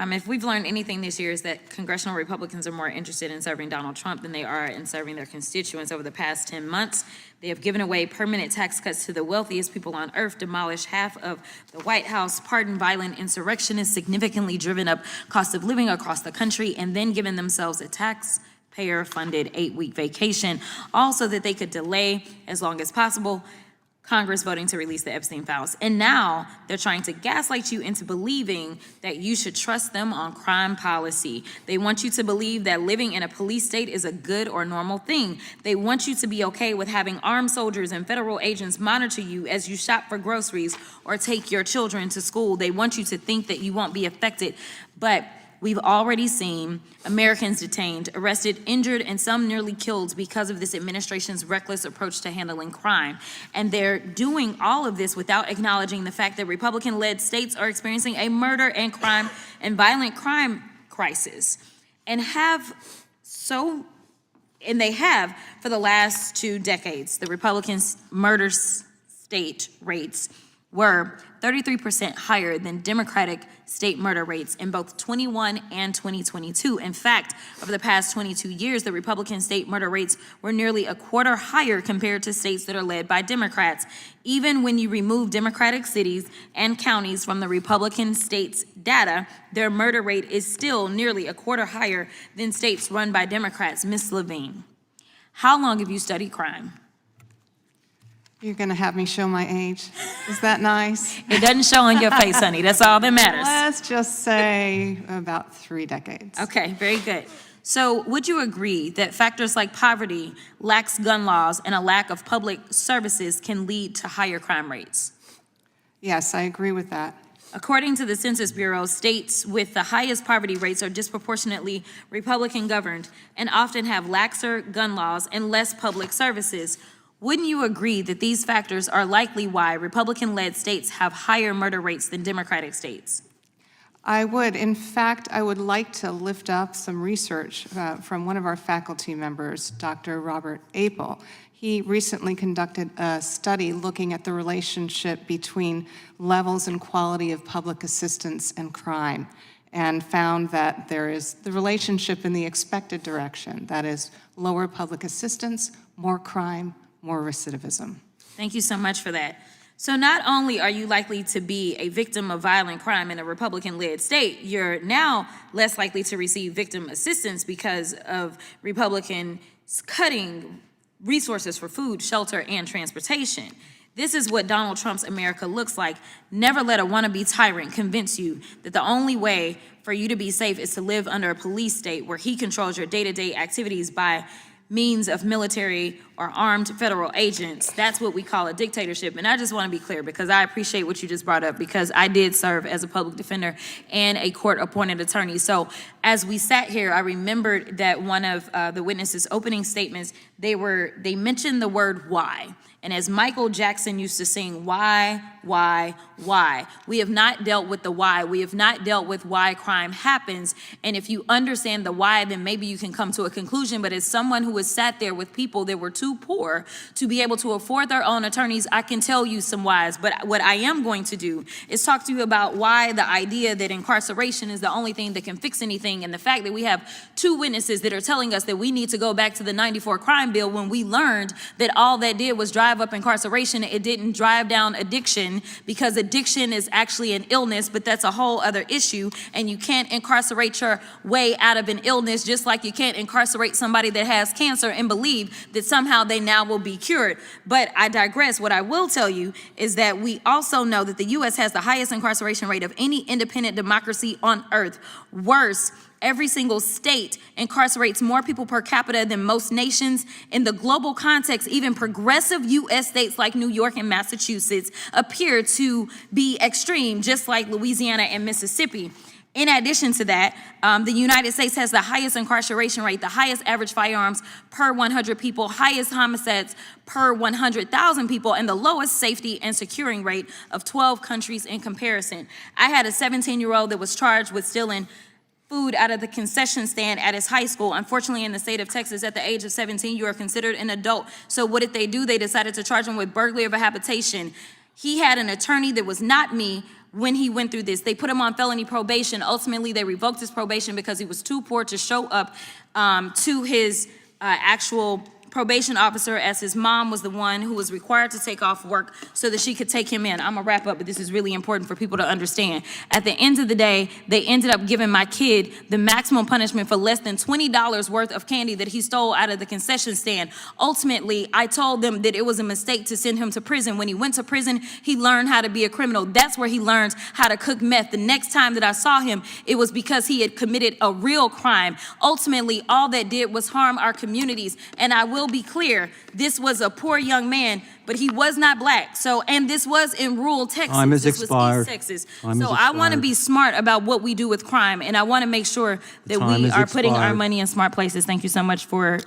If we've learned anything this year is that congressional Republicans are more interested in serving Donald Trump than they are in serving their constituents. Over the past 10 months, they have given away permanent tax cuts to the wealthiest people on earth, demolished half of the White House, pardoned violent insurrectionists, significantly driven up cost of living across the country, and then given themselves a taxpayer-funded 8-week vacation, all so that they could delay as long as possible Congress voting to release the Epstein files. And now they're trying to gaslight you into believing that you should trust them on crime policy. They want you to believe that living in a police state is a good or normal thing. They want you to be okay with having armed soldiers and federal agents monitor you as you shop for groceries or take your children to school. They want you to think that you won't be affected, but we've already seen Americans detained, arrested, injured, and some nearly killed because of this administration's reckless approach to handling crime. And they're doing all of this without acknowledging the fact that Republican-led states are experiencing a murder and crime and violent crime crisis, and they have for the last 2 decades. The Republicans' murder state rates were 33% higher than Democratic state murder rates in both 21 and 2022. In fact, over the past 22 years, the Republican state murder rates were nearly a quarter higher compared to states that are led by Democrats. Even when you remove Democratic cities and counties from the Republican states' data, their murder rate is still nearly a quarter higher than states run by Democrats. Ms. Levine, how long have you studied crime? You're going to have me show my age. Is that nice? It doesn't show on your face, honey. That's all that matters. Let's just say about 3 decades. Okay, very good. So would you agree that factors like poverty, lax gun laws, and a lack of public services can lead to higher crime rates? Yes, I agree with that. According to the Census Bureau, states with the highest poverty rates are disproportionately Republican governed and often have laxer gun laws and less public services. Wouldn't you agree that these factors are likely why Republican-led states have higher murder rates than Democratic states? I would. In fact, I would like to lift up some research from one of our faculty members, Dr. Robert Apel. He recently conducted a study looking at the relationship between levels and quality of public assistance and crime, and found that there is the relationship in the expected direction. That is, lower public assistance, more crime, more recidivism. Thank you so much for that. So not only are you likely to be a victim of violent crime in a Republican-led state, you're now less likely to receive victim assistance because of Republicans cutting resources for food, shelter, and transportation. This is what Donald Trump's America looks like. Never let a wannabe tyrant convince you that the only way for you to be safe is to live under a police state where he controls your day-to-day activities by means of military or armed federal agents. That's what we call a dictatorship. And I just want to be clear, because I appreciate what you just brought up, because I did serve as a public defender and a court-appointed attorney. So as we sat here, I remembered that one of the witnesses' opening statements, they mentioned the word why. And as Michael Jackson used to sing, why? We have not dealt with the why. We have not dealt with why crime happens. And if you understand the why, then maybe you can come to a conclusion. But as someone who has sat there with people that were too poor to be able to afford their own attorneys, I can tell you some whys. But what I am going to do is talk to you about why the idea that incarceration is the only thing that can fix anything, and the fact that we have 2 witnesses that are telling us that we need to go back to the '94 crime bill when we learned that all that did was drive up incarceration. It didn't drive down addiction, because addiction is actually an illness, but that's a whole other issue. And you can't incarcerate your way out of an illness, just like you can't incarcerate somebody that has cancer and believe that somehow they now will be cured. But I digress. What I will tell you is that we also know that the U.S. has the highest incarceration rate of any independent democracy on earth. Worse, every single state incarcerates more people per capita than most nations. In the global context, even progressive U.S. states like New York and Massachusetts appear to be extreme, just like Louisiana and Mississippi. In addition to that, the United States has the highest incarceration rate, the highest average firearms per 100 people, highest homicides per 100,000 people, and the lowest safety and securing rate of 12 countries in comparison. I had a 17-year-old that was charged with stealing food out of the concession stand at his high school. Unfortunately, in the state of Texas, at the age of 17, you are considered an adult. So what did they do? They decided to charge him with burglary of a habitation. He had an attorney that was not me, when he went through this. They put him on felony probation. Ultimately, they revoked his probation because he was too poor to show up to his actual probation officer, as his mom was the one who was required to take off work so that she could take him in. I'm gonna wrap up, but this is really important for people to understand. At the end of the day, they ended up giving my kid the maximum punishment for less than $20 worth of candy that he stole out of the concession stand. Ultimately, I told them that it was a mistake to send him to prison. When he went to prison, he learned how to be a criminal. That's where he learned how to cook meth. The next time that I saw him, it was because he had committed a real crime. Ultimately, all that did was harm our communities. And I will be clear, this was a poor young man, but he was not black. So, and this was in rural Texas. Time has this expired. was East Texas. Time so has I want to expired. be smart about what we do with crime, and I want to make sure that Time we has are putting our expired. money in smart places. Thank you so much for